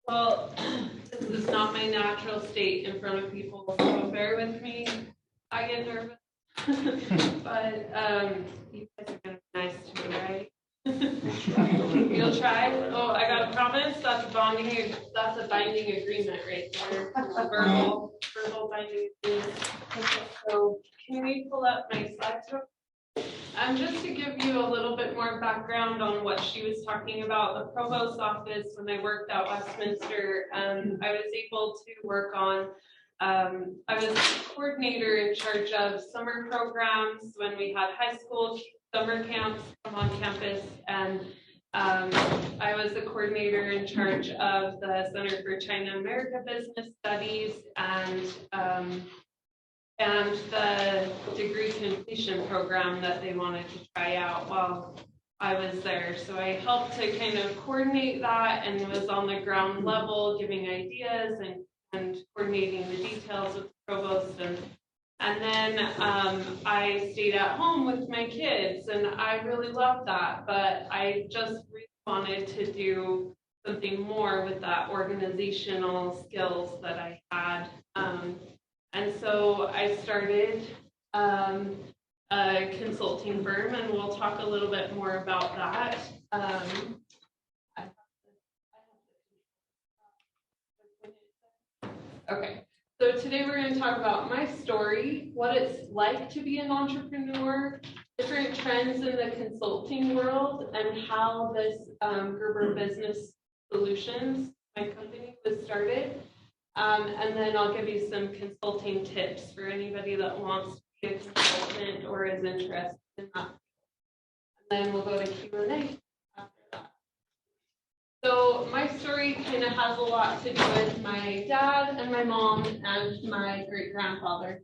Well, this is not my natural state in front of people, so bear with me. I get nervous. But you guys are going to be nice to me, right? You'll try? Oh, I got a promise. That's a binding agreement right there. Verbal binding agreement. So can we pull up my slideshow? Just to give you a little bit more background on what she was talking about, the provost's office, when I worked at Westminster, I was able to work on, I was coordinator in charge of summer programs when we had high school summer camps come on campus, and I was the coordinator in charge of the Center for China America Business Studies and the degree completion program that they wanted to try out while I was there. So I helped to kind of coordinate that and was on the ground level giving ideas and coordinating the details with the provost. And then I stayed at home with my kids, and I really loved that, but I just really wanted to do something more with that organizational skills that I had. And so I started a consulting firm, and we'll talk a little bit more about that. Okay, so today we're going to talk about my story, what it's like to be an entrepreneur, different trends in the consulting world, and how this Gerber Business Solutions, my company, was started. And then I'll give you some consulting tips for anybody that wants to be a consultant or is interested in that. And then we'll go to Q&A after that. So my story kind of has a lot to do with my dad and my mom and my great-grandfather.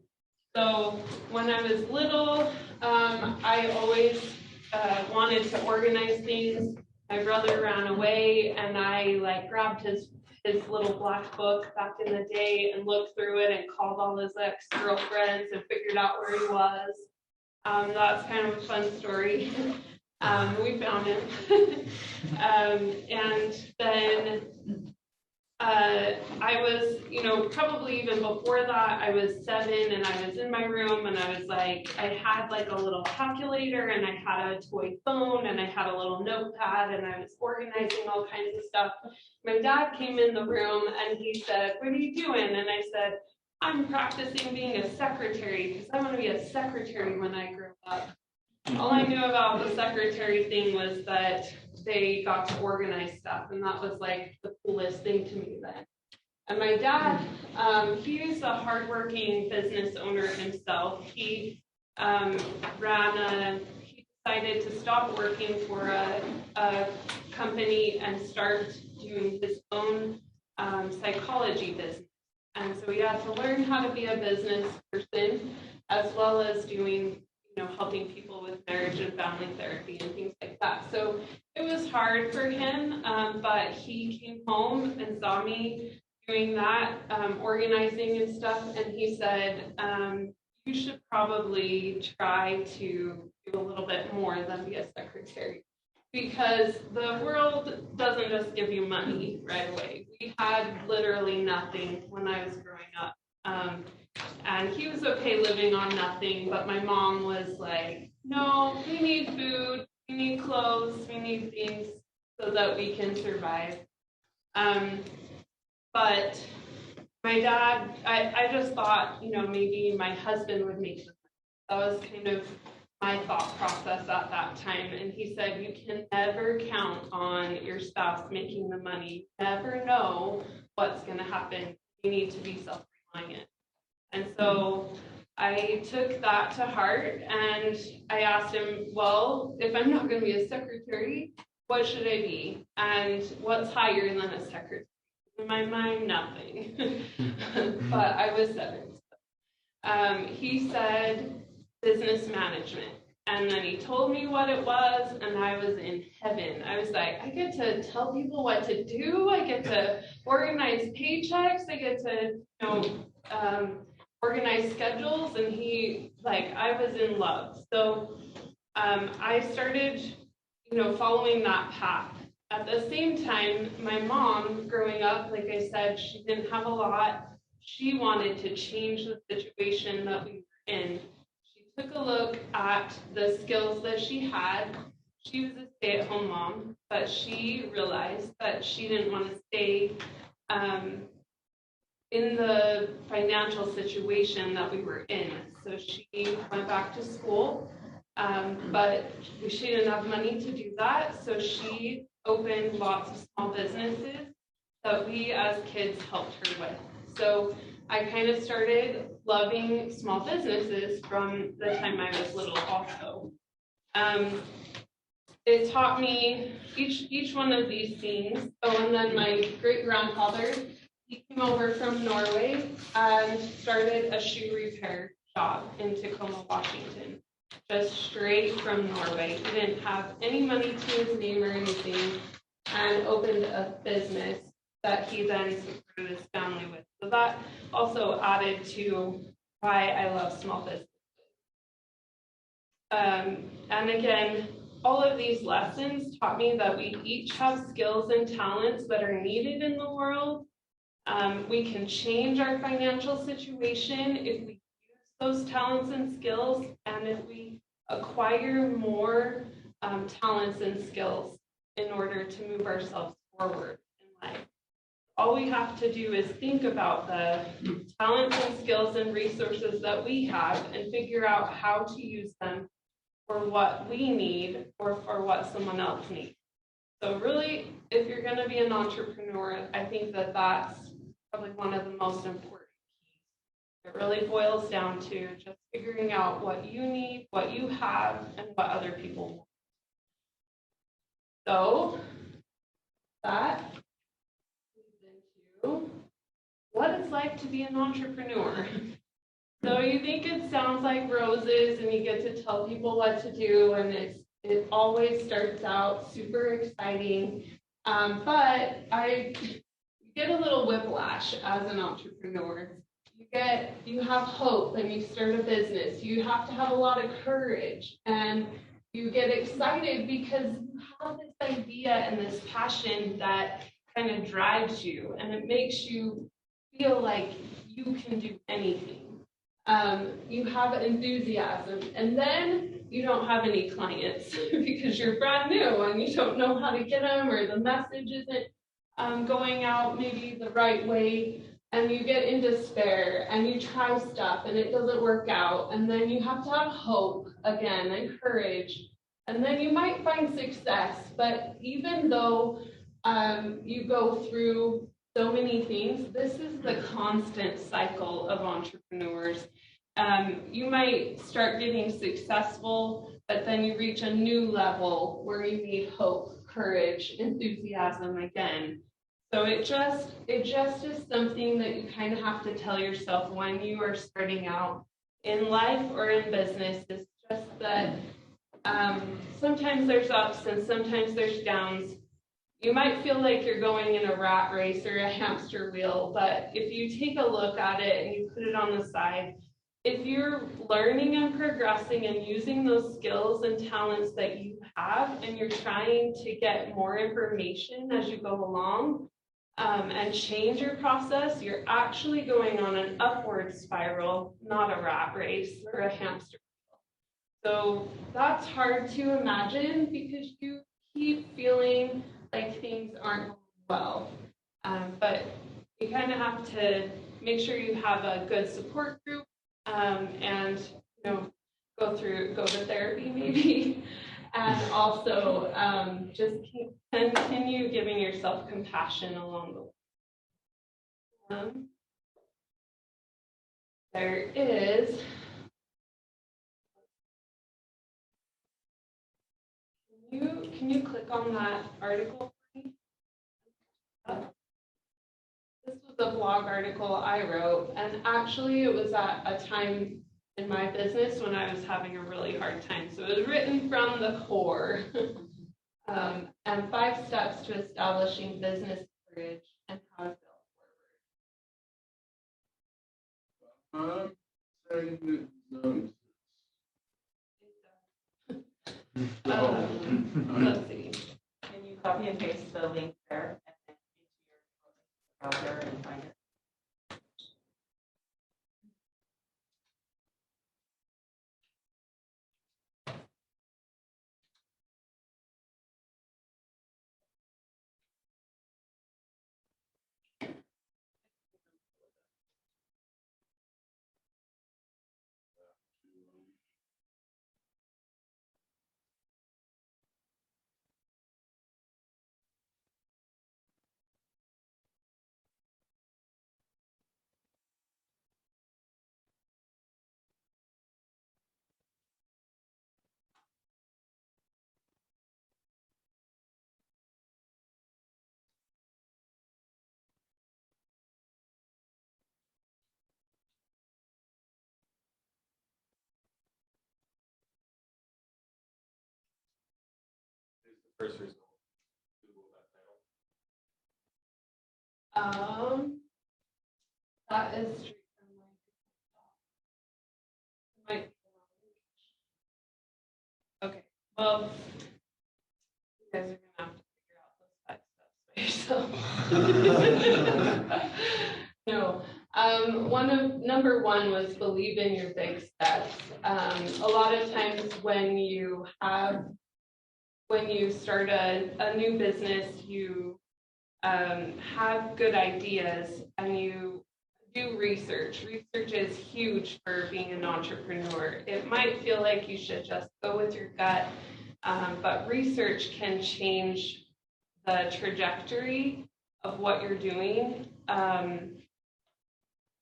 So when I was little, I always wanted to organize things. My brother ran away, and I grabbed his little black book back in the day and looked through it and called all his ex-girlfriends and figured out where he was. That's kind of a fun story. We found him. And then I was, probably even before that, I was 7 and I was in my room and I was I had a little calculator and I had a toy phone and I had a little notepad and I was organizing all kinds of stuff. My dad came in the room and he said, "What are you doing?" And I said, "I'm practicing being a secretary because I want to be a secretary when I grow up." All I knew about the secretary thing was that they got to organize stuff, and that was the coolest thing to me then. And my dad, he is a hardworking business owner himself. He he decided to stop working for a company and start doing his own psychology business. And so he had to learn how to be a business person as well as doing helping people with marriage and family therapy and things like that. So it was hard for him, but he came home and saw me doing that, organizing and stuff, and he said, "You should probably try to do a little bit more than be a secretary, because the world doesn't just give you money right away." We had literally nothing when I was growing up. And he was okay living on nothing, but my mom was like, "No, we need food, we need clothes, we need things so that we can survive." But my dad, I just thought, maybe my husband would make the money. That was kind of my thought process at that time. And he said, "You can never count on your spouse making the money. You never know what's going to happen. You need to be self-reliant." And so I took that to heart and I asked him, "Well, if I'm not going to be a secretary, what should I be? And what's higher than a secretary?" In my mind, nothing. But I was 7. He said business management. And then he told me what it was, and I was in heaven. I was like, I get to tell people what to do. I get to organize paychecks. I get to, organize schedules. And I was in love. So I started, following that path. At the same time, my mom, growing up, like I said, she didn't have a lot. She wanted to change the situation that we were in. She took a look at the skills that she had. She was a stay-at-home mom, but she realized that she didn't want to stay in the financial situation that we were in. So she went back to school, but she didn't have money to do that. So she opened lots of small businesses that we as kids helped her with. So I kind of started loving small businesses from the time I was little also. It taught me each one of these things. Oh, and then my great-grandfather, he came over from Norway and started a shoe repair shop in Tacoma, Washington, just straight from Norway. He didn't have any money to his name or anything, and opened a business that he then supported his family with. So that also added to why I love small businesses. And again, all of these lessons taught me that we each have skills and talents that are needed in the world. We can change our financial situation if we use those talents and skills, and if we acquire more talents and skills in order to move ourselves forward in life. All we have to do is think about the talents and skills and resources that we have and figure out how to use them for what we need or for what someone else needs. So really, if you're going to be an entrepreneur, I think that that's probably one of the most important keys. It really boils down to just figuring out what you need, what you have, and what other people want. So that leads into what it's like to be an entrepreneur. So you think it sounds like roses and you get to tell people what to do, and it always starts out super exciting, but you get a little whiplash as an entrepreneur. You have hope and you start a business. You have to have a lot of courage, and you get excited because you have this idea and this passion that kind of drives you, and it makes you feel like you can do anything. You have enthusiasm, and then you don't have any clients because you're brand new and you don't know how to get them, or the message isn't going out maybe the right way, and you get in despair and you try stuff and it doesn't work out, and then you have to have hope again and courage, and then you might find success. But even though you go through so many things, this is the constant cycle of entrepreneurs. You might start getting successful, but then you reach a new level where you need hope, courage, enthusiasm again. So it just is something that you kind of have to tell yourself when you are starting out in life or in business. It's just that sometimes there's ups and sometimes there's downs. You might feel like you're going in a rat race or a hamster wheel, but if you take a look at it and you put it on the side, if you're learning and progressing and using those skills and talents that you have, and you're trying to get more information as you go along and change your process, you're actually going on an upward spiral, not a rat race or a hamster wheel. So that's hard to imagine because you keep feeling like things aren't going well. But you kind of have to make sure you have a good support group, and go to therapy maybe, and also just continue giving yourself compassion along the way. There is can you click on that article for me? This was a blog article I wrote, and actually it was at a time in my business when I was having a really hard time. So it was written from the core. And 5 steps to establishing business courage and how to build forward. Let's see. Can you copy and paste the link there and then into your browser and find it. First result. Google That is straight from my might okay. Well, you guys are gonna have to figure out those 5 steps by yourself. No. Number one was believe in your big steps. A lot of times when you start a new business, you have good ideas and you do research. Research is huge for being an entrepreneur. It might feel like you should just go with your gut, but research can change the trajectory of what you're doing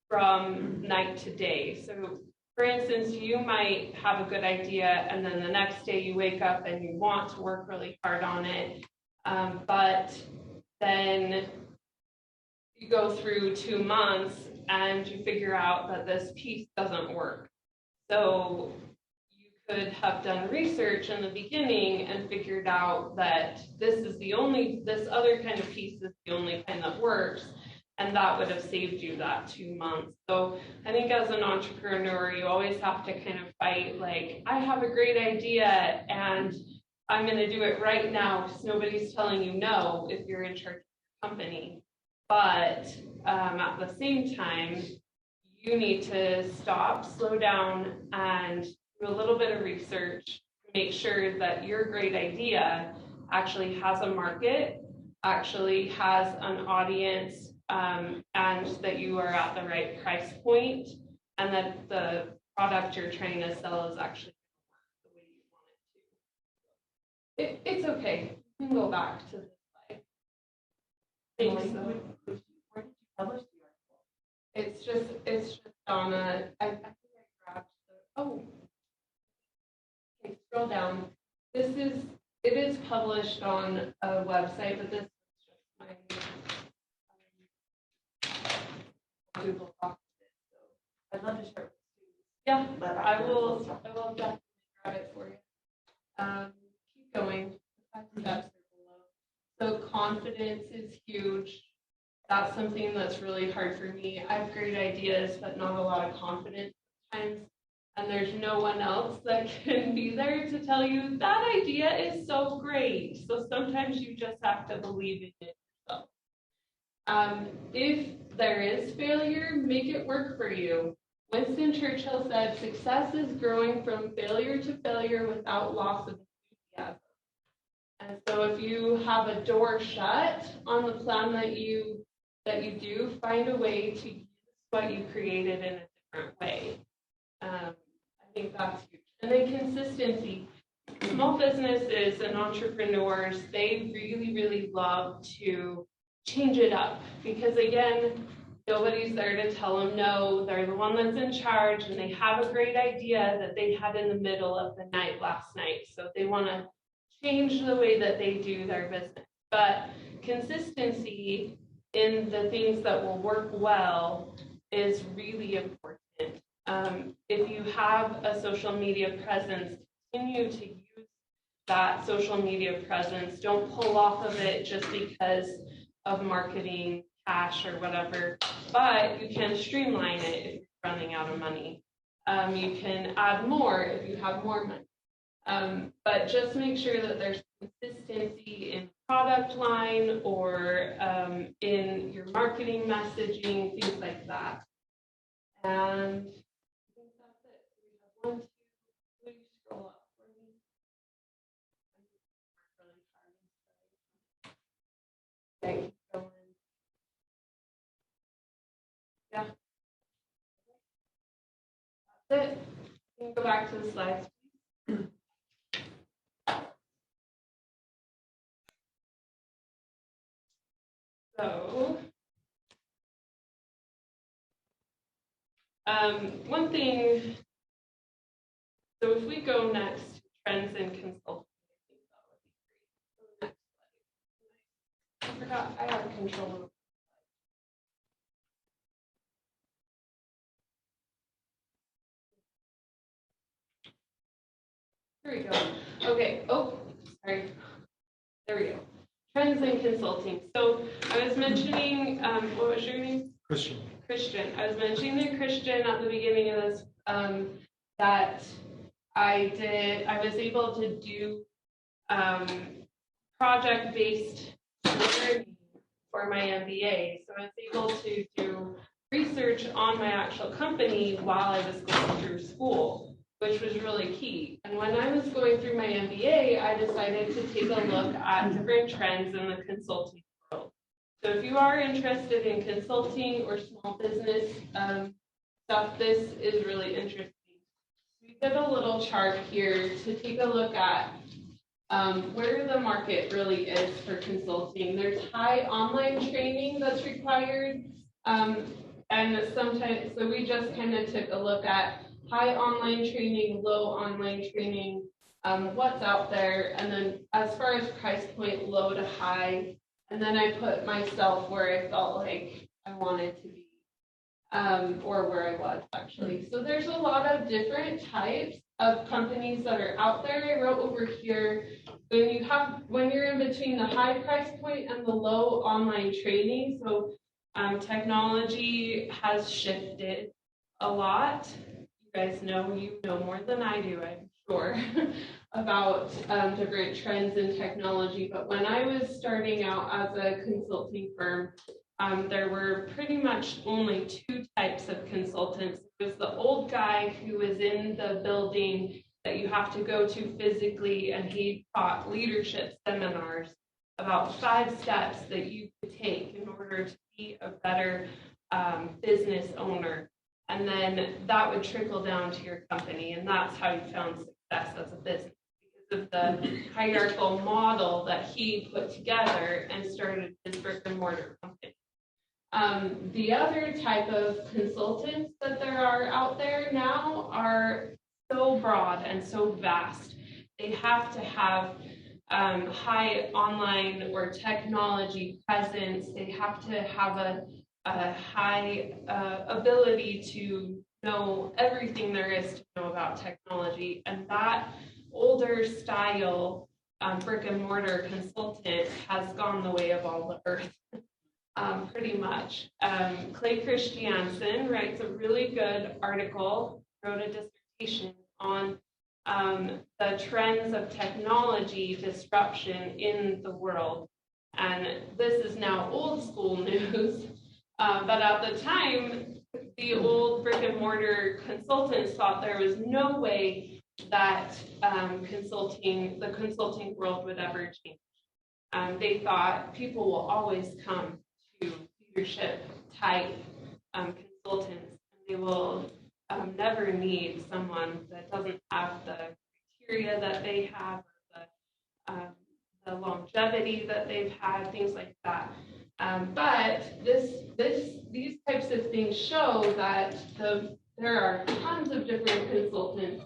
from night to day. So for instance, you might have a good idea and then the next day you wake up and you want to work really hard on it, but then you go through 2 months and you figure out that this piece doesn't work. So you could have done research in the beginning and figured out that this other kind of piece is the only kind that works. And that would have saved you that 2 months. So I think as an entrepreneur, you always have to kind of fight, like, I have a great idea and I'm going to do it right now because nobody's telling you no if you're in charge of your company. But at the same time, you need to stop, slow down, and do a little bit of research to make sure that your great idea actually has a market, actually has an audience, and that you are at the right price point, and that the product you're trying to sell is actually the way you want it to. It's okay. You can go back to the slide. Thanks. Where did you publish the article? It's just on a. I think I grabbed the. Oh. Okay, scroll down. It is published on a website, but this is just my. Google Docs. I'd love to share it with students. Yeah, But I will definitely grab it for you. Keep going. The 5 steps are below. So confidence is huge. That's something that's really hard for me. I have great ideas, but not a lot of confidence sometimes. And there's no one else that can be there to tell you that idea is so great. So sometimes you just have to believe in it yourself. If there is failure, make it work for you. Winston Churchill said, success is growing from failure to failure without loss of enthusiasm. And so if you have a door shut on the plan that you do, find a way to use what you created in a different way. I think that's huge. And then consistency. Small businesses and entrepreneurs, they really, really love to change it up because, again, nobody's there to tell them no. They're the one that's in charge, and they have a great idea that they had in the middle of the night last night. So they want to change the way that they do their business. But consistency in the things that will work well is really important. If you have a social media presence, continue to use that social media presence. Don't pull off of it just because of marketing, cash, or whatever, but you can streamline it if you're running out of money. You can add more if you have more money. But just make sure that there's consistency in product line or in your marketing messaging, things like that. And I think that's it. We have 1, 2, 3, scroll up for me. Okay, keep going. Yeah. That's it. You can go back to the slides. So, one thing, so if we go next to trends in consulting, I think that would be great. So next slide. I forgot I have control of. Here we go. Okay. Oh, sorry. There we go. Trends in consulting. So I was mentioning, what was your name? Christian. Christian. I was mentioning to Christian at the beginning of this that I was able to do project-based learning for my MBA. So I was able to do research on my actual company while I was going through school, which was really key. And when I was going through my MBA, I decided to take a look at different trends in the consulting world. So if you are interested in consulting or small business stuff, this is really interesting. We did a little chart here to take a look at where the market really is for consulting. There's high online training that's required, and sometimes, so we just kind of took a look at high online training, low online training, what's out there, and then as far as price point, low to high, and then I put myself where I felt like I wanted to be, or where I was actually. So there's a lot of different types of companies that are out there. I wrote over here, when you're in between the high price point and the low online training, so technology has shifted a lot. You guys know, you know more than I do, I'm sure, about different trends in technology. But when I was starting out as a consulting firm, there were pretty much only 2 types of consultants. There was the old guy who was in the building that you have to go to physically, and he taught leadership seminars about 5 steps that you could take in order to be a better business owner. And then that would trickle down to your company, and that's how you found success as a business, because of the hierarchical model that he put together and started his brick and mortar company. The other type of consultants that there are out there now are so broad and so vast. They have to have high online or technology presence. They have to have a high ability to know everything there is to know about technology. And that older style brick and mortar consultant has gone the way of all the earth. Pretty much. Clay Christiansen writes a really good article, wrote a dissertation on the trends of technology disruption in the world. And this is now old school news, but at the time, the old brick and mortar consultants thought there was no way that the consulting world would ever change. They thought people will always come to leadership type consultants, and they will never need someone that doesn't have the criteria that they have, or the longevity that they've had, things like that. But these types of things show that there are tons of different consultants.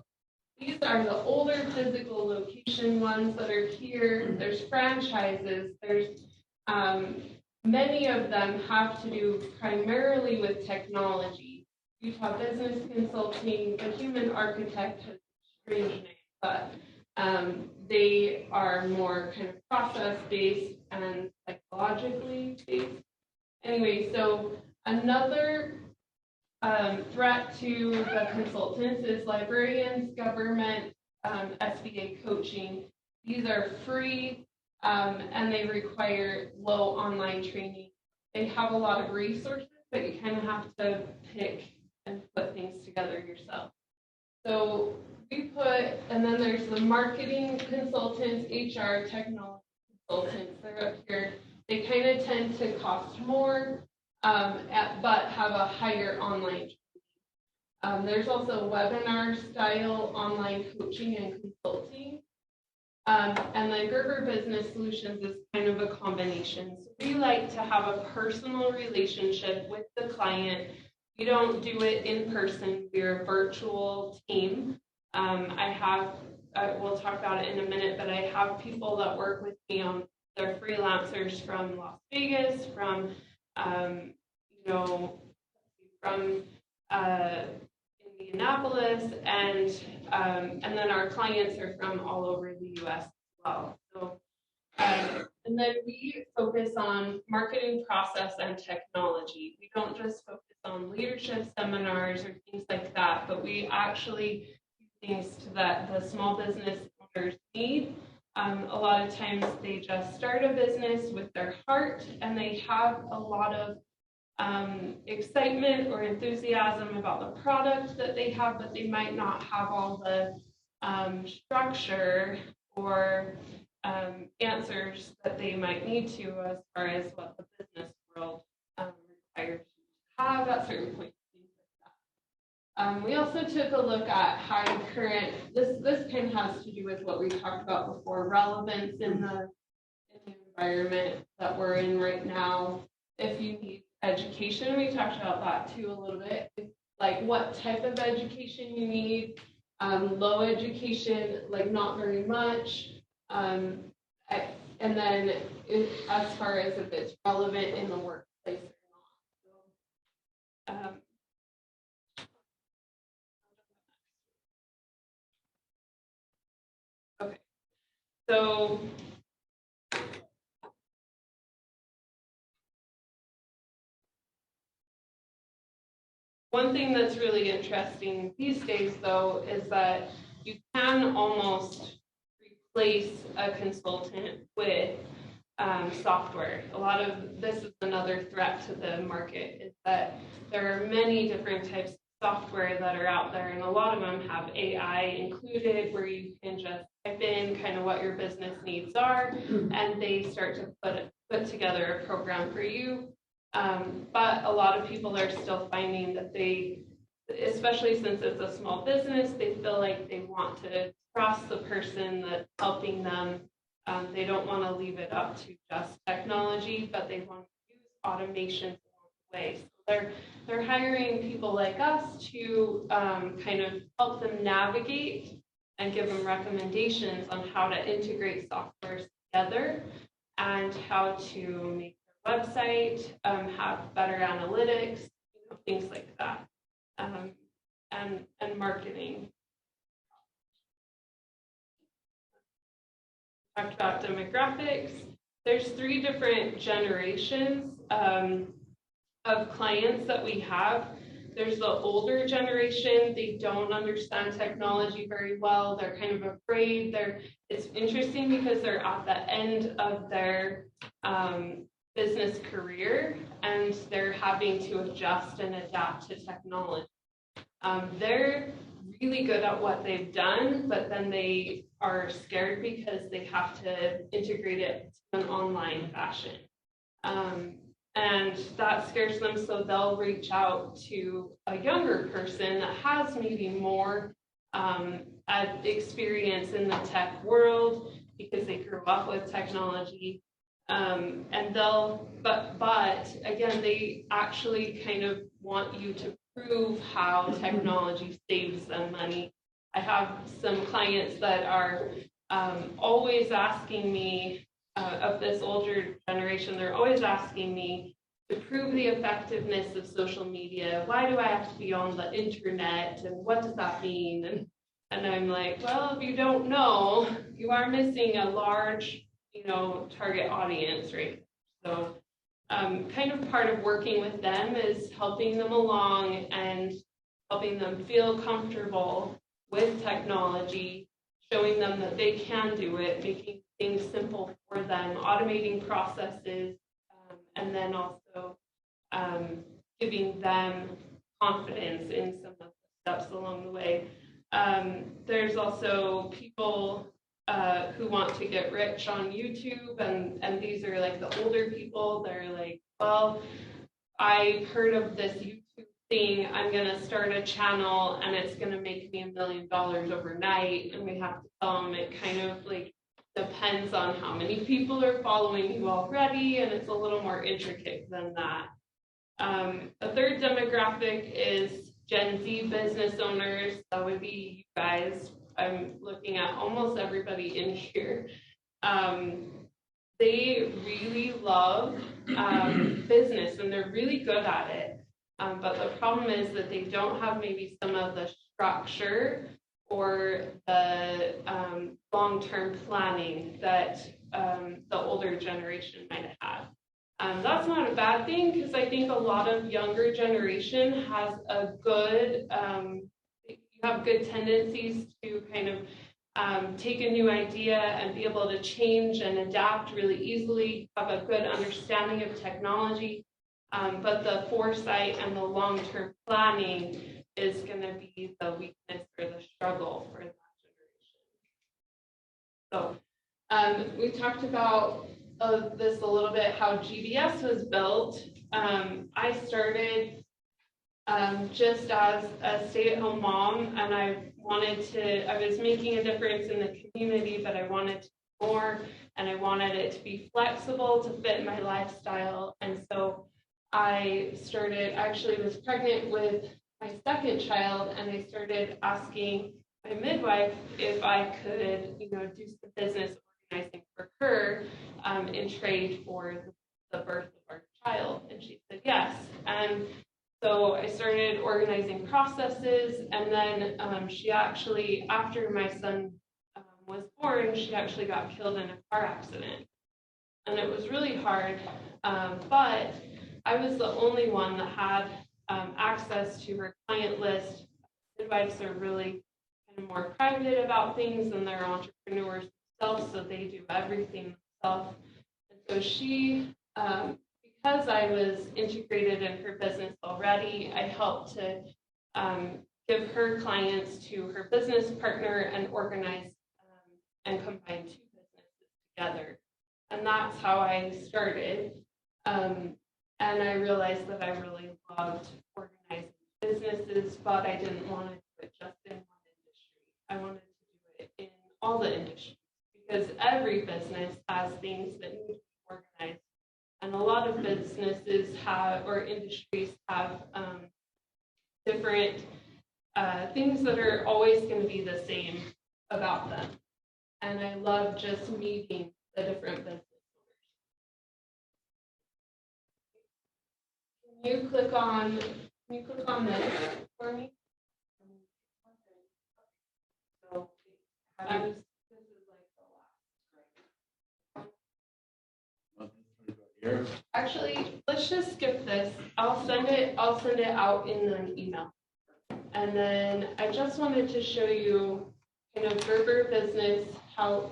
These are the older physical location ones that are here. There's franchises. There's many of them have to do primarily with technology. Utah Business Consulting, the Human Architect has a strange name, but they are more kind of process-based and psychologically based. Anyway, so another threat to the consultants is librarians, government, SBA coaching. These are free and they require low online training. They have a lot of resources, but you kind of have to pick and put things together yourself. So we put, and then there's the marketing consultants, HR, technology consultants. They're up here. They kind of tend to cost more, but have a higher online training. There's also webinar style online coaching and consulting. And then Gerber Business Solutions is kind of a combination. So we like to have a personal relationship with the client. We don't do it in person. We're a virtual team. We'll talk about it in a minute, but I have people that work with me on, they're freelancers from Las Vegas, from Indianapolis, and then our clients are from all over the U.S. as well. So, and then we focus on marketing process and technology. We don't just focus on leadership seminars or things like that, but we actually do things that the small business owners need. A lot of times they just start a business with their heart and they have a lot of excitement or enthusiasm about the product that they have, but they might not have all the structure or answers that they might need to as far as what the business world requires to have at certain points. We also took a look at how current, this kind of has to do with what we talked about before, relevance in the environment that we're in right now. If you need education, we talked about that too a little bit, like what type of education you need, low education, like not very much, and then as far as if it's relevant in the workplace or not. Okay, so one thing that's really interesting these days, though, is that you can almost replace a consultant with software. A lot of this is another threat to the market, is that there are many different types of software that are out there, and a lot of them have AI included, where you can just type in kind of what your business needs are, and they start to put together a program for you. But a lot of people are still finding that they, especially since it's a small business, they feel like they want to trust the person that's helping them. They don't want to leave it up to just technology, but they want to use automation along the way. So they're hiring people like us to kind of help them navigate and give them recommendations on how to integrate software together and how to make their website have better analytics, things like that, and marketing. Talked about demographics. There's 3 different generations of clients that we have. There's the older generation. They don't understand technology very well. They're kind of afraid. It's interesting because they're at the end of their business career and they're having to adjust and adapt to technology. They're really good at what they've done, but then they are scared because they have to integrate it to an online fashion. And that scares them, so they'll reach out to a younger person that has maybe more experience in the tech world because they grew up with technology. And but again, they actually kind of want you to prove how technology saves them money. I have some clients that are always asking me, of this older generation, they're always asking me to prove the effectiveness of social media. Why do I have to be on the internet, and what does that mean? And I'm like, well, if you don't know, you are missing a large, target audience, right? So kind of part of working with them is helping them along and helping them feel comfortable with technology, showing them that they can do it, making things simple for them, automating processes, and then also giving them confidence in some of the steps along the way. There's also people who want to get rich on YouTube, and these are like the older people. They're like, well, I've heard of this YouTube thing. I'm going to start a channel and it's going to make me $1 million overnight. And we have to tell them it kind of like depends on how many people are following you already, and it's a little more intricate than that. A third demographic is Gen Z business owners. That would be you guys. I'm looking at almost everybody in here. They really love business and they're really good at it. But the problem is that they don't have maybe some of the structure or the long-term planning that the older generation might have. That's not a bad thing, because I think a lot of younger generation has a good, you have good tendencies to kind of take a new idea and be able to change and adapt really easily, have a good understanding of technology, but the foresight and the long-term planning is going to be the weakness or the struggle for that generation. So we talked about this a little bit, how GBS was built. I started just as a stay-at-home mom, and I was making a difference in the community, but I wanted to do more, and I wanted it to be flexible to fit my lifestyle. And so I actually was pregnant with my second child, and I started asking my midwife if I could, do some business organizing for her in trade for the birth of our child. And she said yes. And so I started organizing processes, and then she actually, after my son was born, she actually got killed in a car accident. And it was really hard, but I was the only one that had access to her client list. Midwives are really kind of more private about things, and they're entrepreneurs themselves, so they do everything themselves. And so she, because I was integrated in her business already, I helped to give her clients to her business partner and organize and combine two businesses together. And that's how I started. And I realized that I really loved organizing businesses, but I didn't want to do it just in one industry. I wanted to do it in all the industries, because every business has things that need to be organized. And a lot of businesses or industries have different things that are always going to be the same about them. And I love just meeting the different business owners. Can you click on this for me? So this is like the last. Here. Actually, let's just skip this. I'll send it out in an email. And then I just wanted to show you kind of Gerber business, how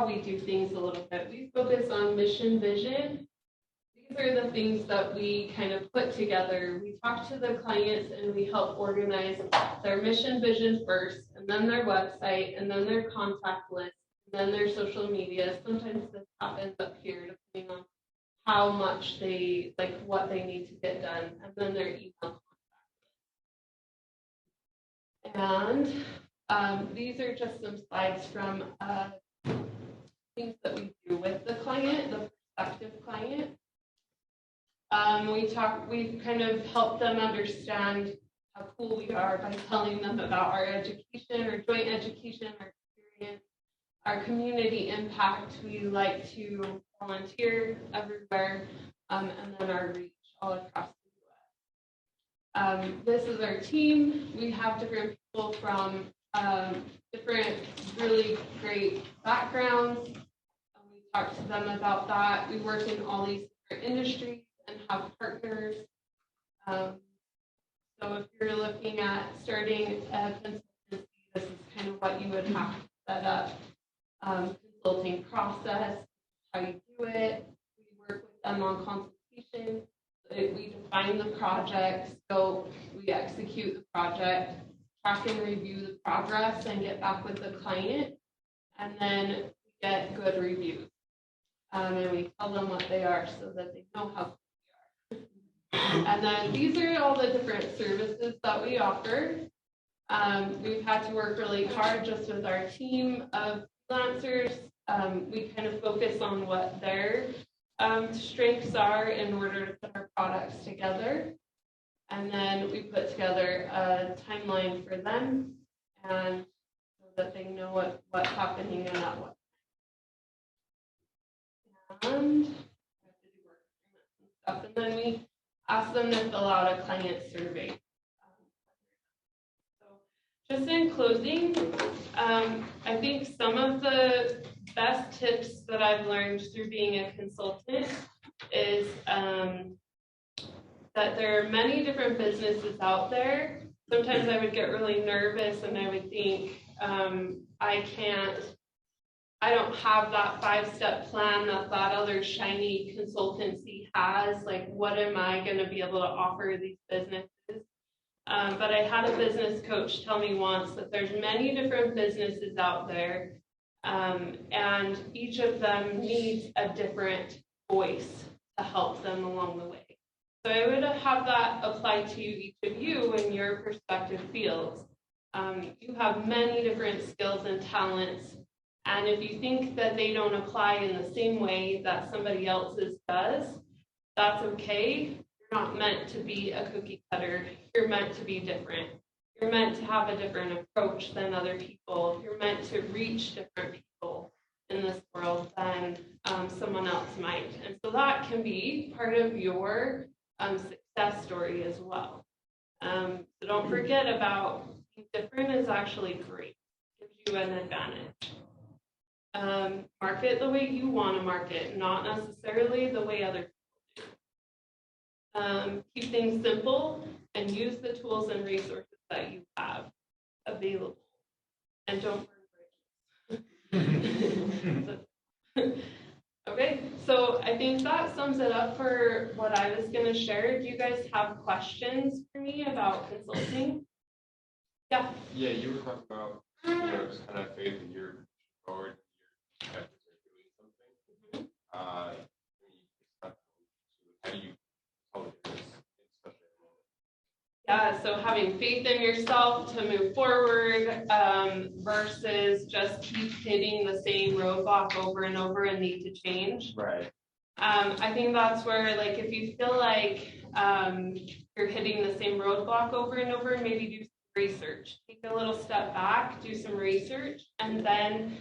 we do things a little bit. We focus on mission, vision. These are the things that we kind of put together. We talk to the clients and we help organize their mission, vision first, and then their website, and then their contact list, and then their social media. Sometimes this happens up here depending on how much what they need to get done, and then their email contact list. And these are just some slides from things that we do with the client, the prospective client. We kind of help them understand how cool we are by telling them about our education, or joint education, our experience, our community impact. We like to volunteer everywhere, and then our reach all across the U.S. This is our team. We have different people from different really great backgrounds. We talk to them about that. We work in all these different industries and have partners. So if you're looking at starting a consultancy, this is kind of what you would have to set up, consulting process, how you do it. We work with them on consultation. We define the project scope, we execute the project, track and review the progress, and get back with the client. And then we get good reviews. And we tell them what they are so that they know how good they are. And then these are all the different services that we offer. We've had to work really hard just with our team of freelancers. We kind of focus on what their strengths are in order to put our products together. And then we put together a timeline for them and so that they know what's happening and at what time. And we have to do work and stuff. And then we ask them to fill out a client survey. So just in closing, I think some of the best tips that I've learned through being a consultant is that there are many different businesses out there. Sometimes I would get really nervous and I would think, I don't have that 5-step plan that other shiny consultancy has. Like, what am I going to be able to offer these businesses? But I had a business coach tell me once that there's many different businesses out there, and each of them needs a different voice to help them along the way. So I would have that apply to each of you in your respective fields. You have many different skills and talents, and if you think that they don't apply in the same way that somebody else's does, that's okay. You're not meant to be a cookie cutter. You're meant to be different. You're meant to have a different approach than other people. You're meant to reach different people in this world than someone else might. And so that can be part of your success story as well. So don't forget about being different is actually great. It gives you an advantage. Market the way you want to market, not necessarily the way other people do. Keep things simple and use the tools and resources that you have available. And don't burn bridges. Okay, so I think that sums it up for what I was going to share. Do you guys have questions for me about consulting? Yeah. Yeah, you were talking about, just kind of faith that you're forward, your efforts are doing something. How do you tell this in such a moment? Yeah, so having faith in yourself to move forward versus just keep hitting the same roadblock over and over and need to change. Right. I think that's where, like, if you feel like you're hitting the same roadblock over and over, maybe do some research. Take a little step back, do some research, and then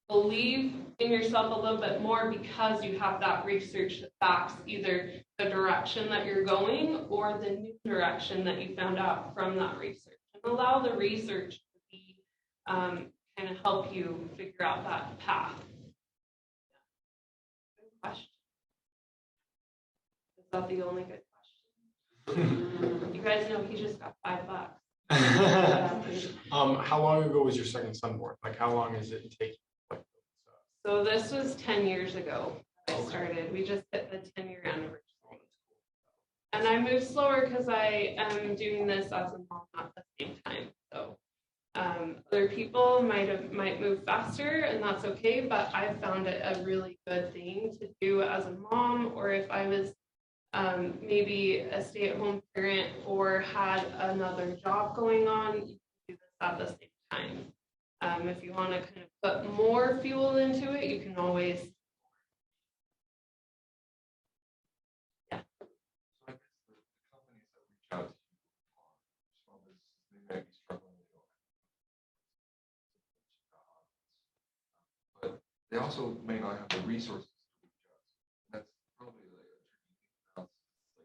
believe in yourself a little bit more because you have that research that backs either the direction that you're going or the new direction that you found out from that research. And allow the research to be kind of help you figure out that path. Good question. Is that the only good question? You guys know he just got $5. How long ago was your second son born? Like, how long is it take? So this was 10 years ago I started. We just hit the 10-year anniversary. And I moved slower because I am doing this as a mom at the same time. So other people might move faster, and that's okay, but I found it a really good thing to do as a mom, or if I was maybe a stay-at-home parent or had another job going on, you can do this at the same time. If you want to kind of put more fuel into it, you can always. Yeah. So I guess the companies that reach out to you are small businesses, they may be struggling with but they also may not have the resources to reach out. That's probably like a tricky thing about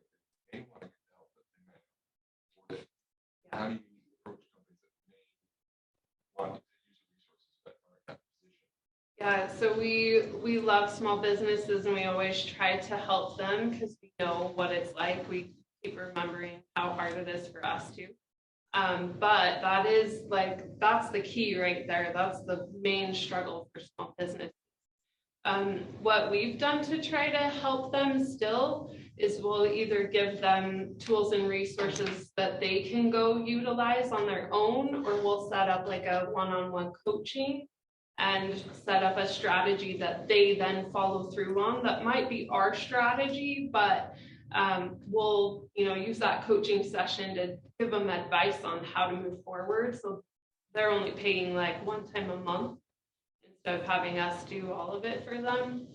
like they want to get the help that they may afford it. Yeah. How do you approach companies that may want to use the resources but are in that position? Yeah, so we love small businesses and we always try to help them because we know what it's like. We keep remembering how hard it is for us too. But that is like, that's the key right there. That's the main struggle for small business. What we've done to try to help them still is we'll either give them tools and resources that they can go utilize on their own, or we'll set up like a one-on-one coaching and set up a strategy that they then follow through on. That might be our strategy, but we'll use that coaching session to give them advice on how to move forward. So they're only paying like one time a month instead of having us do all of it for them.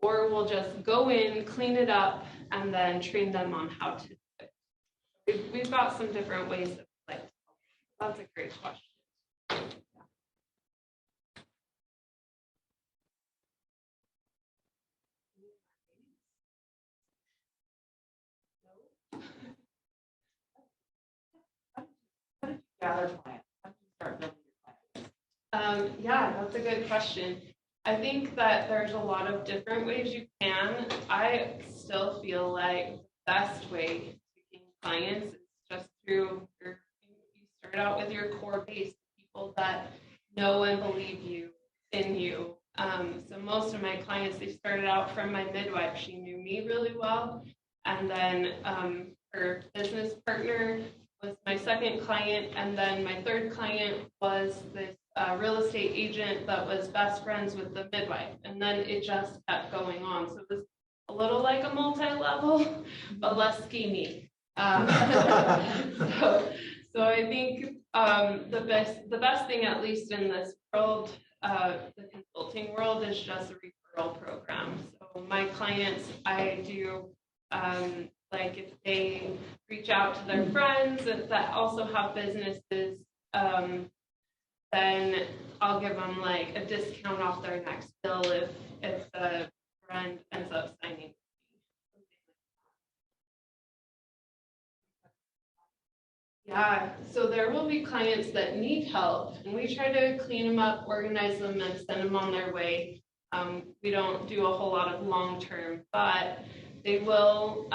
Or we'll just go in, clean it up, and then train them on how to do it. We've got some different ways of like, that's a great question. Gather clients? How did you start building your clients? Yeah, that's a good question. I think that there's a lot of different ways you can. I still feel like the best way to gain clients is just through you start out with your core base, people that know and believe in you. So most of my clients, they started out from my midwife. She knew me really well. And then her business partner was my second client, and then my third client was this real estate agent that was best friends with the midwife, and then it just kept going on. So it was a little like a multi-level, but less schemy. So I think the best thing, at least in this world, the consulting world, is just a referral program. So my clients, I do. Like if they reach out to their friends that also have businesses, then I'll give them like a discount off their next bill if the friend ends up signing. Yeah, so there will be clients that need help, and we try to clean them up, organize them, and send them on their way. We don't do a whole lot of long-term, but they will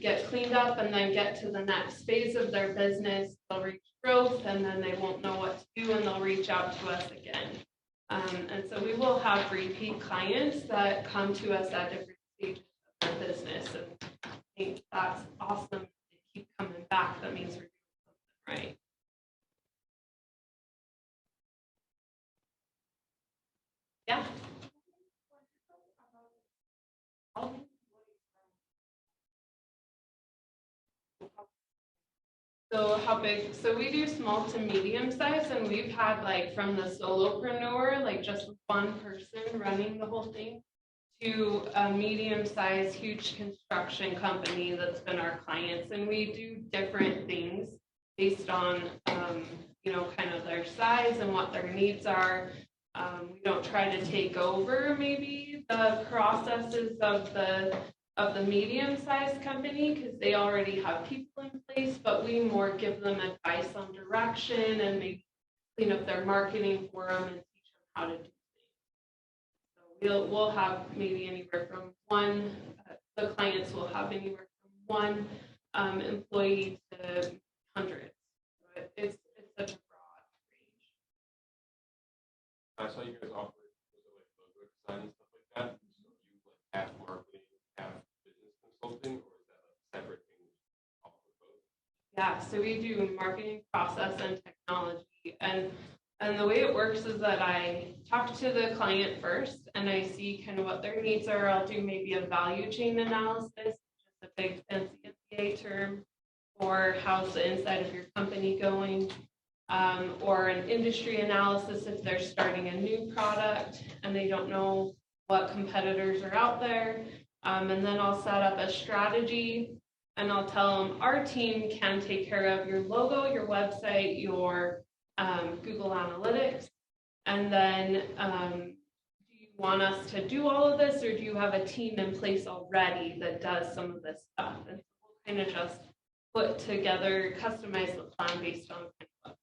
get cleaned up and then get to the next phase of their business. They'll reach growth, and then they won't know what to do, and they'll reach out to us again. And so we will have repeat clients that come to us at different stages of their business. And I think that's awesome. They keep coming back. That means we're doing something right. Yeah. So how big? So we do small to medium size, and we've had like from the solopreneur, like just one person running the whole thing, to a medium size, huge construction company that's been our clients. And we do different things based on, kind of their size and what their needs are. We don't try to take over maybe the processes of the medium-sized company because they already have people in place, but we more give them advice on direction and maybe clean up their marketing for them and teach them how to do things. So we'll have maybe anywhere from one, the clients will have anywhere from one employee to hundreds. So it's such a broad range. I saw you guys offer like logo design and stuff like that. So you like have marketing, have business consulting, or is that a separate thing off of both? Yeah, so we do marketing, process, and technology. And the way it works is that I talk to the client first and I see kind of what their needs are. I'll do maybe a value chain analysis, just a big fancy MBA term, or how's the inside of your company going, or an industry analysis if they're starting a new product and they don't know what competitors are out there. And then I'll set up a strategy and I'll tell them our team can take care of your logo, your website, your Google Analytics. And then do you want us to do all of this, or do you have a team in place already that does some of this stuff? And we'll kind of just put together, customize the plan based on what their needs are.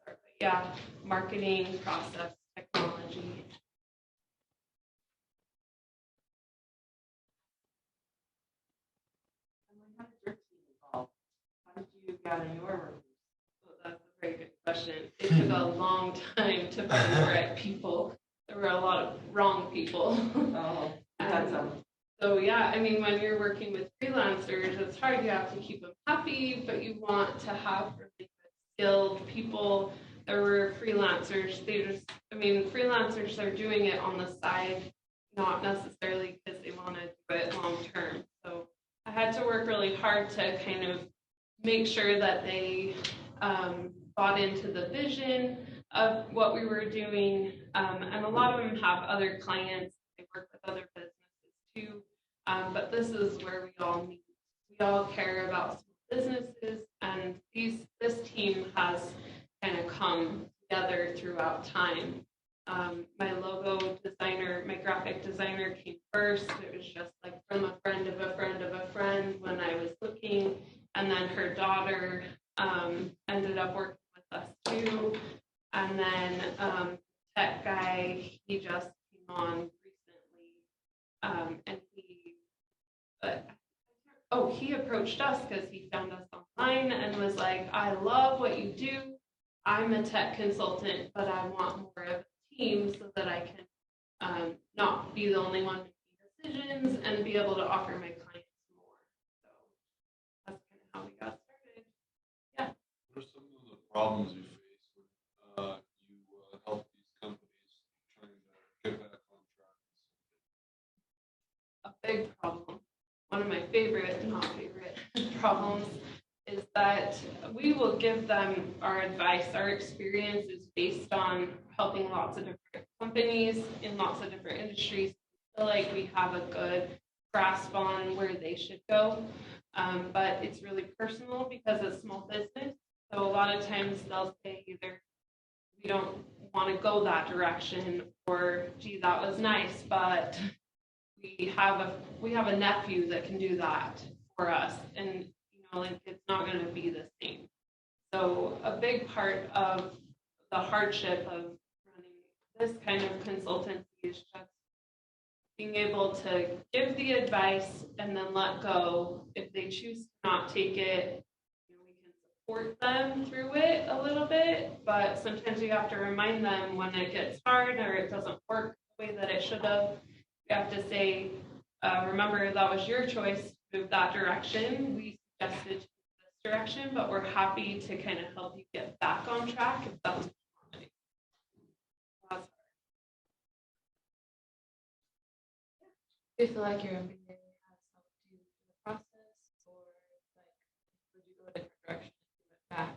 But yeah, marketing, process, technology. How did your team evolve? How did you gather your workers? So question. It took a long time to find the right people. There were a lot of wrong people. Oh, that's So yeah, I mean, when you're working with freelancers, it's hard. You have to keep them happy, but you want to have really good, skilled people. There were freelancers. Freelancers are doing it on the side, not necessarily because they want to do it long term. So I had to work really hard to kind of make sure that they bought into the vision of what we were doing. And a lot of them have other clients. They work with other businesses too. But this is where we all meet. We all care about small businesses, and this team has kind of come together throughout time. My logo designer, my graphic designer came first. It was just like from a friend of a friend of a friend when I was looking, and then her daughter ended up working with us too. And then tech guy, he just came on recently, and he approached us because he found us online and was like, I love what you do. I'm a tech consultant, but I want more of a team so that I can not be the only one making decisions and be able to offer my clients more. So that's kind of how we got started. Yeah. What are some of the problems you face when you help these companies trying to get back on track? A big problem, one of my not favorite problems, is that we will give them our advice. Our experience is based on helping lots of different companies in lots of different industries. I feel like we have a good grasp on where they should go, but it's really personal because it's small business. So a lot of times they'll say either we don't want to go that direction, or gee, that was nice, but we have a nephew that can do that for us, and it's not going to be the same. So a big part of the hardship of running this kind of consultancy is just being able to give the advice and then let go. If they choose to not take it, we can support them through it a little bit, but sometimes you have to remind them when it gets hard or it doesn't work the way that it should have. You have to say, remember, that was your choice to move that direction. We suggested this direction, but we're happy to kind of help you get back on track if that's what you want to do. Do you feel like your MBA has helped you in the process, or like would you go a different direction if you went back in time?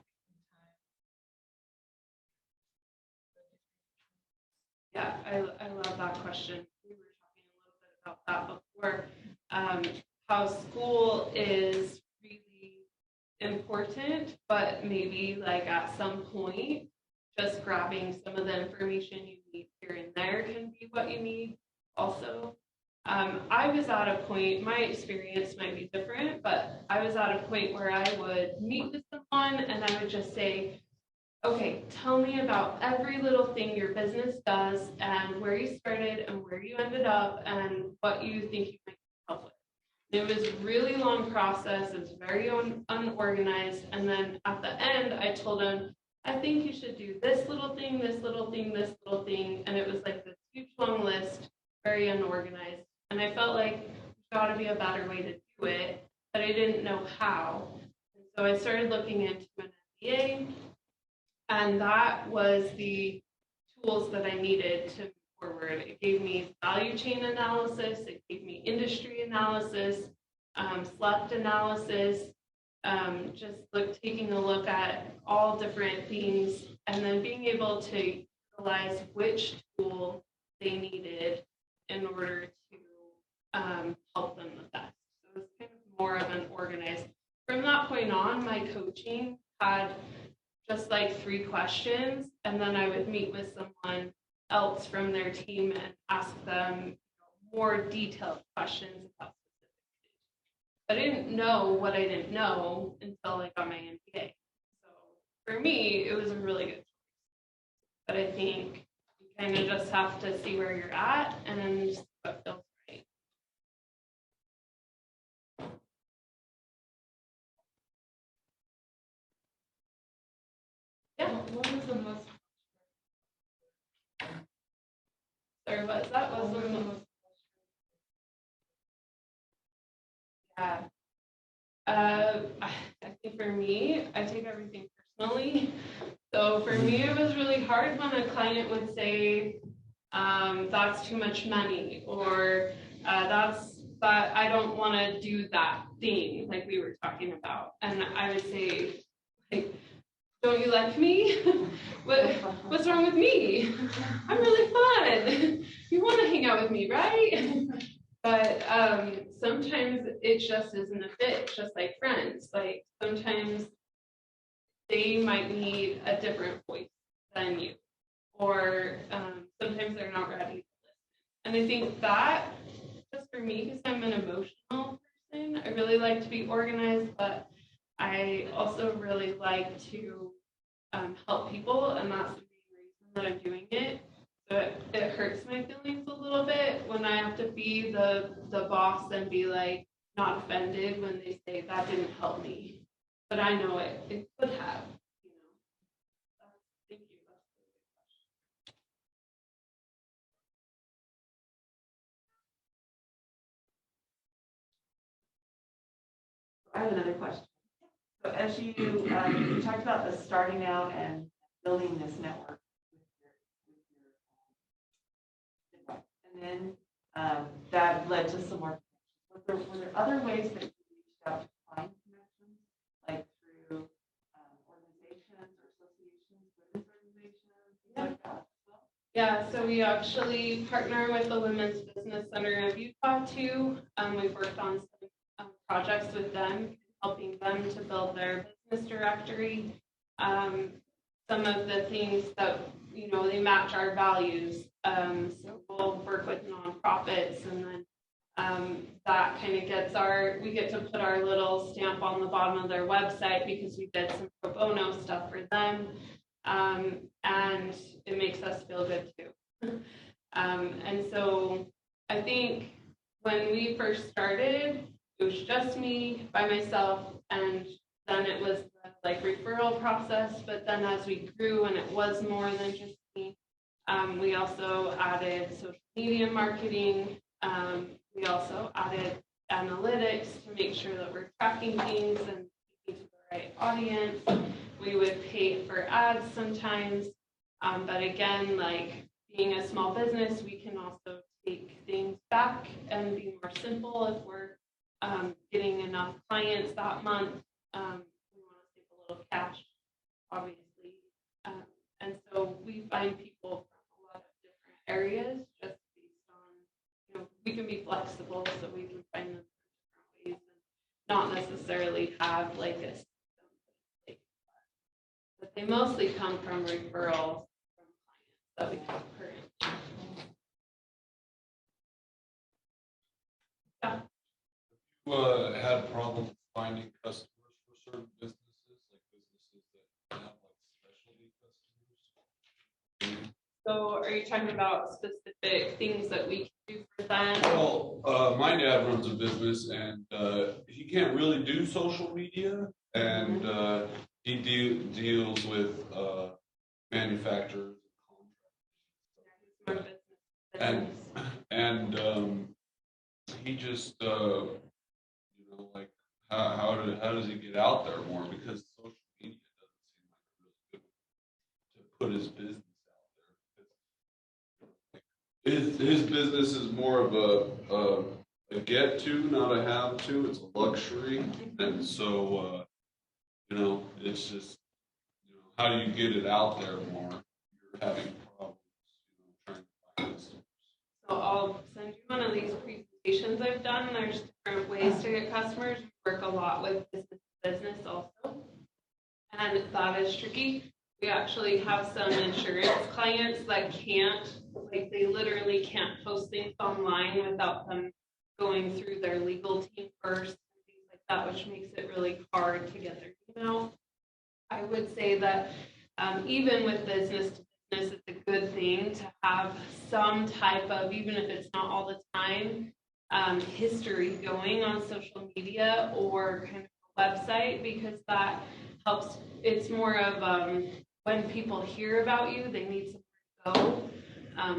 Yeah, I love that question. We were talking a little bit about that before. How school is really important, but maybe like at some point, just grabbing some of the information you need here and there can be what you need also. I was at a point, my experience might be different, but I was at a point where I would meet with someone and I would just say, okay, tell me about every little thing your business does and where you started and where you ended up and what you think you might help with. It was a really long process. It was very unorganized. And then at the end, I told him, I think you should do this little thing, this little thing, this little thing. And it was like this huge long list, very unorganized. And I felt like there's got to be a better way to do it, but I didn't know how. And so I started looking into an MBA, and that was the tools that I needed to move forward. It gave me value chain analysis, it gave me industry analysis, SLEP analysis, taking a look at all different things, and then being able to utilize which tool they needed in order to help them the best. So it was kind of more of an organized. From that point on, my coaching had just like 3 questions, and then I would meet with someone else from their team and ask them more detailed questions about specific things. I didn't know what I didn't know until I got my MBA. So for me, it was a really good choice. But I think you kind of just have to see where you're at and just what feels right. Yeah. What was the most? Sorry, what was that? What was the most? Yeah. I think for me, I take everything personally. So for me, it was really hard when a client would say, that's too much money, or that I don't want to do that thing like we were talking about. And I would say, like, don't you like me? What's wrong with me? I'm really fun. You want to hang out with me, right? But sometimes it just isn't a fit, just like friends. Like sometimes they might need a different voice than you, or sometimes they're not ready to listen. And I think that, just for me, because I'm an emotional person, I really like to be organized, but I also really like to help people, and that's the main reason that I'm doing it. So it hurts my feelings a little bit when I have to be the boss and be like not offended when they say that didn't help me. But I know it could have, you know. Thank you. That's a really good question. I have another question. So as you talked about the starting out and building this network with your and then that led to some more connections. Were there other ways that you reached out to find connections, like through organizations or associations, women's organizations, things like that as well? Yeah, so we actually partner with the Women's Business Center of Utah too. We've worked on some projects with them, helping them to build their business directory. Some of the things that, you know, they match our values. So we'll work with nonprofits, and then that kind of gets we get to put our little stamp on the bottom of their website because we did some pro bono stuff for them. And it makes us feel good too. And so I think when we first started, it was just me by myself, and then it was the like referral process. But then as we grew and it was more than just me, we also added social media marketing. We also added analytics to make sure that we're tracking things and speaking to the right audience. We would pay for ads sometimes, but again, like being a small business, we can also take things back and be more simple if we're getting enough clients that month. We want to save a little cash, obviously. And so we find people from a lot of different areas just based on, you know, we can be flexible so we can find them in different ways and not necessarily have like a system. But they mostly come from referrals from clients that we have currently. Yeah. You had problems finding customers for certain businesses, like businesses that have like specialty customers? So are you talking about specific things that we can do for them? Well, my dad runs a business, and he can't really do social media, and he deals with manufacturers and he just you know, like how does he get out there more, because social media doesn't seem like a really good way to put his business out there. His business is more of a get to, not a have to. It's a luxury, and so you know, it's just, you know, how do you get it out there more? You're having problems, you know, trying to find customers. So I'll send you one of these presentations I've done. There's different ways to get customers. We work a lot with business to business also, and that is tricky. We actually have some insurance clients that can't, like they literally can't post things online without them going through their legal team first, and things like that, which makes it really hard to get their email. I would say that even with business to business, it's a good thing to have some type of, even if it's not all the time, history going on social media or kind of a website, because that helps. It's more of when people hear about you, they need somewhere to go.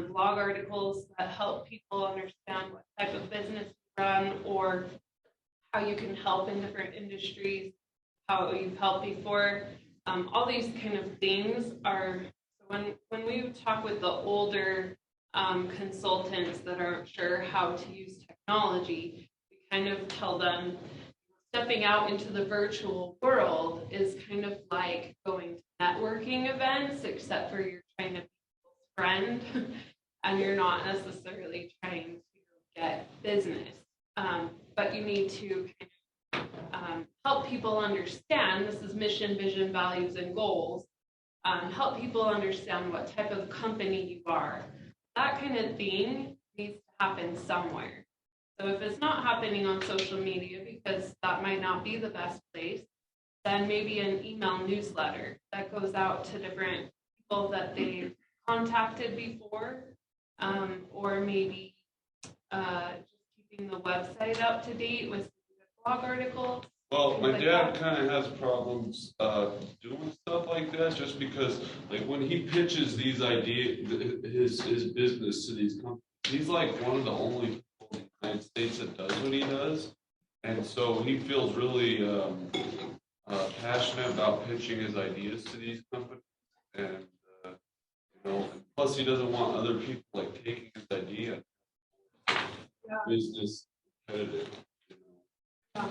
Blog articles that help people understand what type of business you run or how you can help in different industries, how you've helped before. All these kind of things are, when we talk with the older consultants that aren't sure how to use technology, we kind of tell them stepping out into the virtual world is kind of like going to networking events, except for you're trying to be people's friend and you're not necessarily trying to get business. But you need to kind of help people understand, this is mission, vision, values, and goals, help people understand what type of company you are. That kind of thing needs to happen somewhere. So if it's not happening on social media, because that might not be the best place, then maybe an email newsletter that goes out to different people that they've contacted before, or maybe just keeping the website up to date with blog articles. Well, my like dad that. kind of has problems doing stuff like that, just because, like, when he pitches these ideas, his business to these companies, he's like one of the only people in the United States that does what he does, and so he feels really passionate about pitching his ideas to these companies, and and plus he doesn't want other people like taking his idea. Business competitive, Yeah.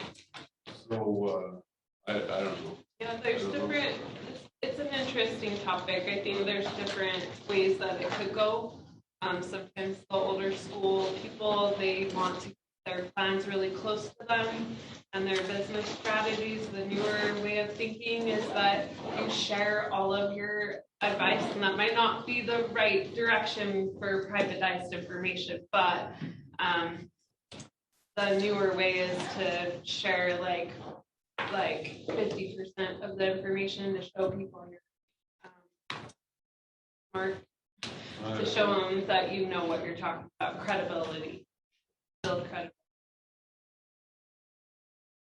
So I don't know. Yeah, there's different, it's an interesting topic. I think there's different ways that it could go. Sometimes the older school people, they want to keep their plans really close to them and their business strategies. The newer way of thinking is that you share all of your advice, and that might not be the right direction for privatized information, but the newer way is to share like 50% of the information to show people your mark, to show them that you know what you're talking about, credibility, build credibility.